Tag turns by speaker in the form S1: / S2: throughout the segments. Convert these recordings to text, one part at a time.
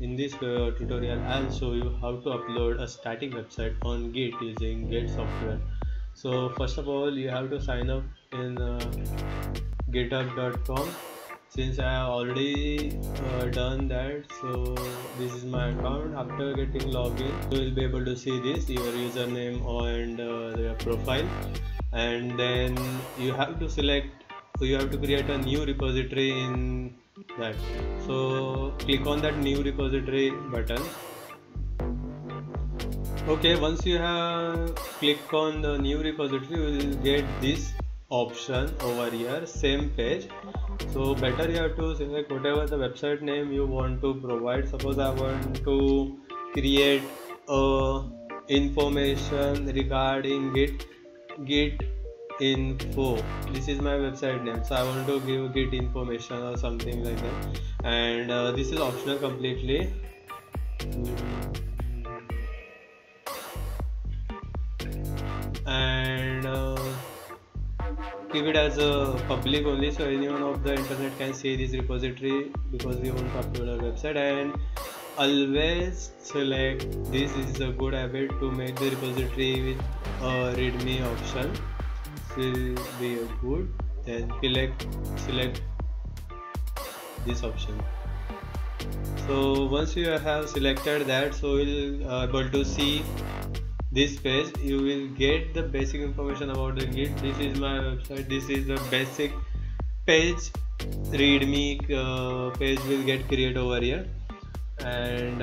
S1: In this tutorial I'll show you how to upload a static website on Git using Git software. So first of all you have to sign up in github.com. Since I have already done that, so this is my account. After getting login you will be able to see this, your username and your profile, and then you have to create a new repository in that. So click on that new repository button. Okay, once you have clicked on the new repository you will get this option over here, same page. So better you have to select whatever the website name you want to provide. Suppose I want to create information regarding Git info. This is my website name, so I want to give Git information or something like that, and this is optional completely. And keep it as a public only, so anyone of the internet can see this repository because we want to upload our website. And always select, this is a good habit to make the repository with a readme option. Will be good. Then select this option. So once you have selected that, so you'll able to see this page. You will get the basic information about the Git. This is my website. This is the basic page. Readme page will get created over here. And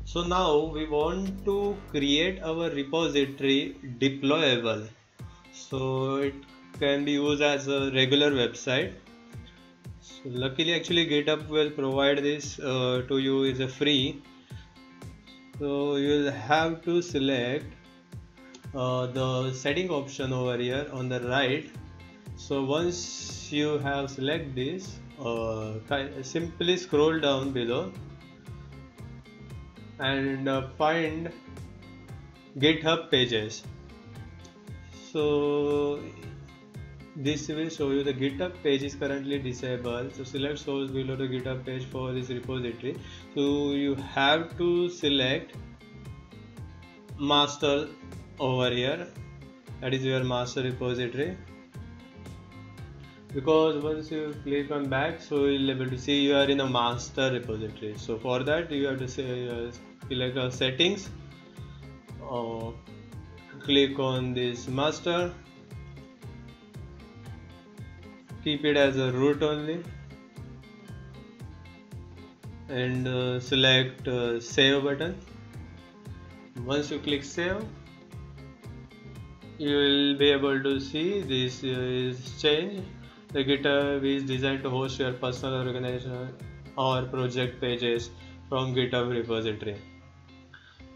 S1: so now we want to create our repository deployable, so it can be used as a regular website. So luckily actually GitHub will provide this to you, is a free. So you will have to select the setting option over here on the right. So once you have select this, simply scroll down below and find GitHub pages. So this will show you the GitHub page is currently disabled, so select source below the GitHub page for this repository. So you have to select master over here, that is your master repository, because once you click on back, so you'll be able to see you are in a master repository. So for that you have to say, select settings, click on this master, keep it as a root only, and select save button. Once you click save, you will be able to see this is changed. The GitHub is designed to host your personal organization or project pages from GitHub repository.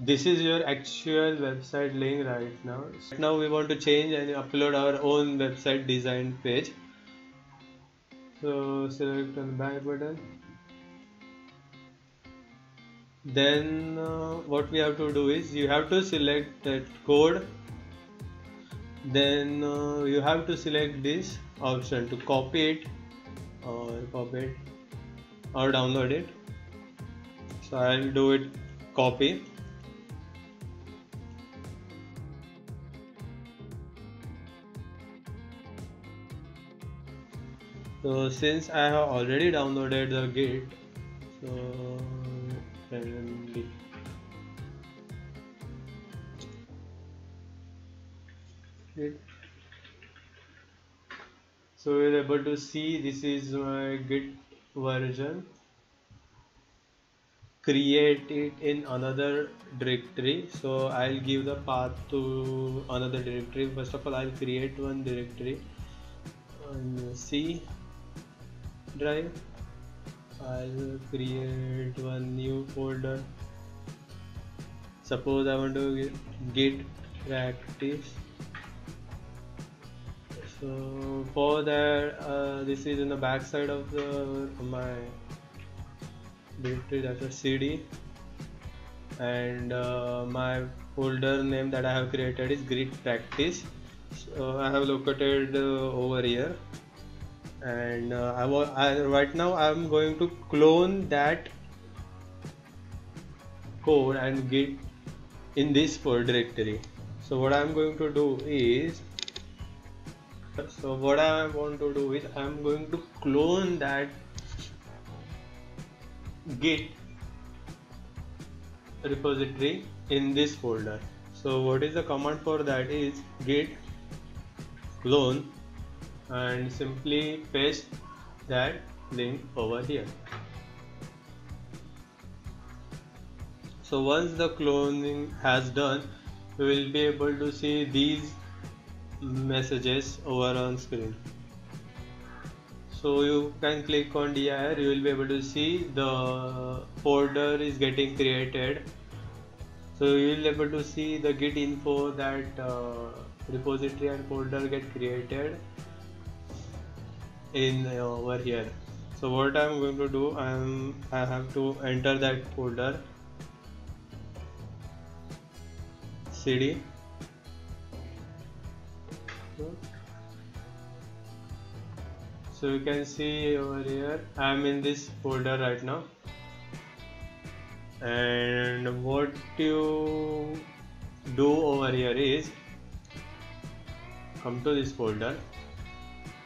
S1: This is your actual website link right now. Now we want to change and upload our own website design page. So select on the back button. Then what we have to do is you have to select that code. Then you have to select this option to copy it or download it. So I'll do it copy. So since I have already downloaded the Git, so so we're able to see this is my Git version. Create it in another directory, so I'll give the path to another directory. First of all I'll create one directory on C drive. I'll create one new folder. Suppose I want to git practice. So for that, this is in the back side of my directory, that's a CD, and my folder name that I have created is Git Practice. So I have located over here. and right now I'm going to clone that code and git in this folder directory. So what I'm going to do is, I'm going to clone that git repository in this folder. So what is the command for that is git clone, and simply paste that link over here. So once the cloning has done, we will be able to see these messages over on screen. So you can click on dir, you will be able to see the folder is getting created. So you will be able to see the git info that repository and folder get created in over here. So what I'm going to do, I have to enter that folder cd. So you can see over here I'm in this folder right now, and what you do over here is come to this folder.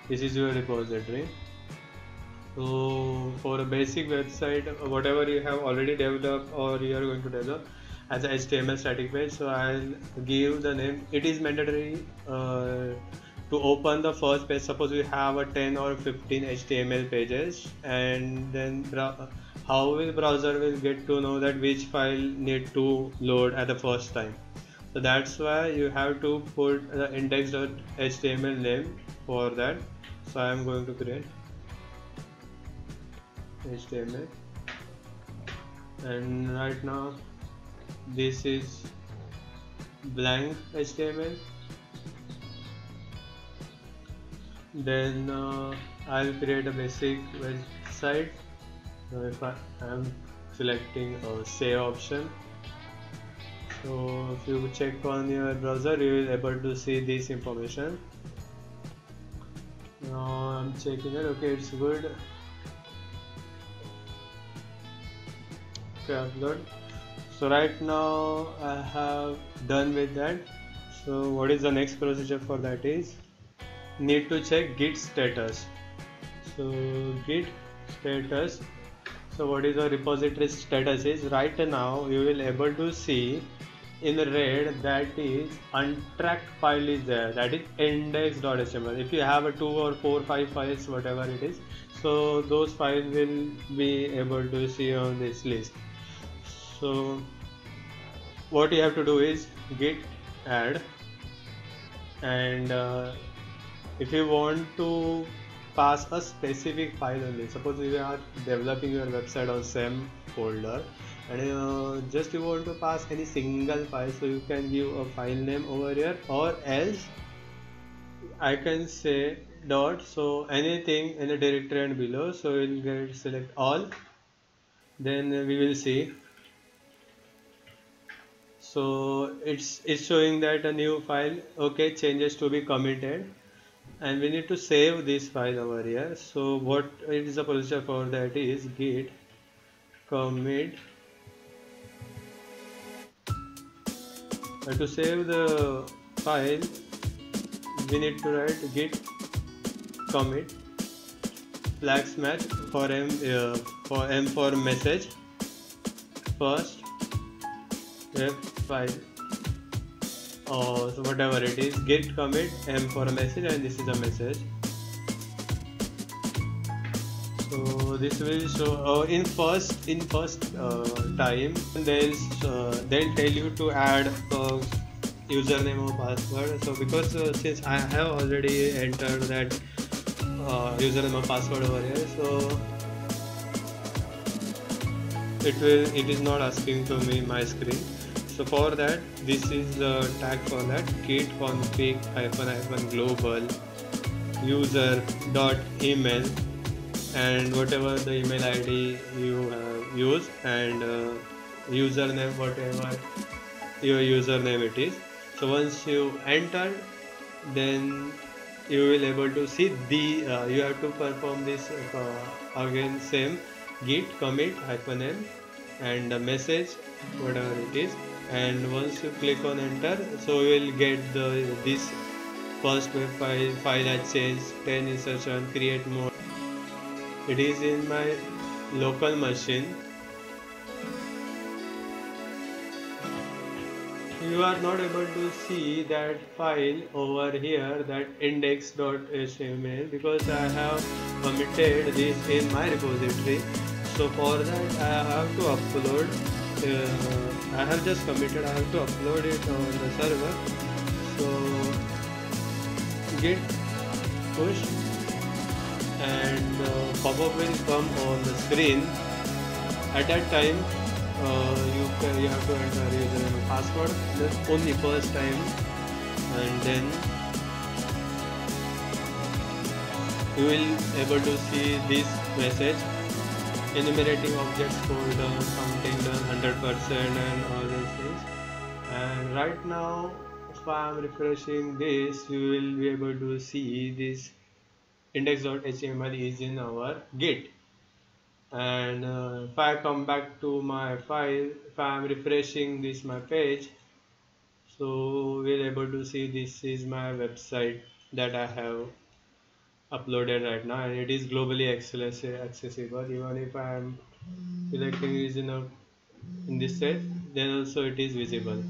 S1: This is your repository. So for a basic website, whatever you have already developed or you are going to develop as a HTML static page, so I'll give the name. It is mandatory to open the first page. Suppose we have a 10 or 15 HTML pages, and then how will browser will get to know that which file need to load at the first time? So that's why you have to put the index.html name for that. So I am going to create HTML, and right now this is blank HTML. Then I'll create a basic website. So if I am selecting a save option, so if you check on your browser, you will able to see this information. Now I'm checking it. Okay, it's good. Okay, upload. So right now I have done with that. So what is the next procedure for that is need to check git status. So git status. So what is the repository status is right now you will able to see in red that is untracked file is there, that is index.html. If you have a 2 or 4 5 files, whatever it is, so those files will be able to see on this list. So what you have to do is git add, and if you want to pass a specific file only, suppose you are developing your website on same folder and just you want to pass any single file, so you can give a file name over here, or else I can say dot, so anything in the directory and below, so we'll get select all, then we will see. So it's showing that a new file, okay, changes to be committed, and we need to save this file over here. So what is the procedure for that is git commit. To save the file we need to write git commit flags match for m for message first web file, or so whatever it is, git commit m for a message, and this is a message. So this will show in first time they'll tell you to add username or password. So because since I have already entered that username or password over here, so it is not asking to me my screen. So for that, this is the tag for that, git config -- global user dot email, and whatever the email ID you have used, and username, whatever your username it is. So once you enter, then you will able to see the you have to perform this again same git commit -n and the message whatever it is, and once you click on enter, so you will get the this first web file has changed 10 insertion create mode. It is in my local machine. You are not able to see that file over here, that index.html, because I have committed this in my repository. So for that I have to upload, I have just committed, I have to upload it on the server. So git push and pop-up will come on the screen. At that time you have to enter username and password only first time, and then you will able to see this message enumerating objects folder, counting done 100% and all these things. And right now if I am refreshing this, you will be able to see this index.html is in our git. And if I come back to my file, if I am refreshing this my page, so we're able to see this is my website that I have uploaded right now, and it is globally accessible. Even if I am selecting is in this set, then also it is visible.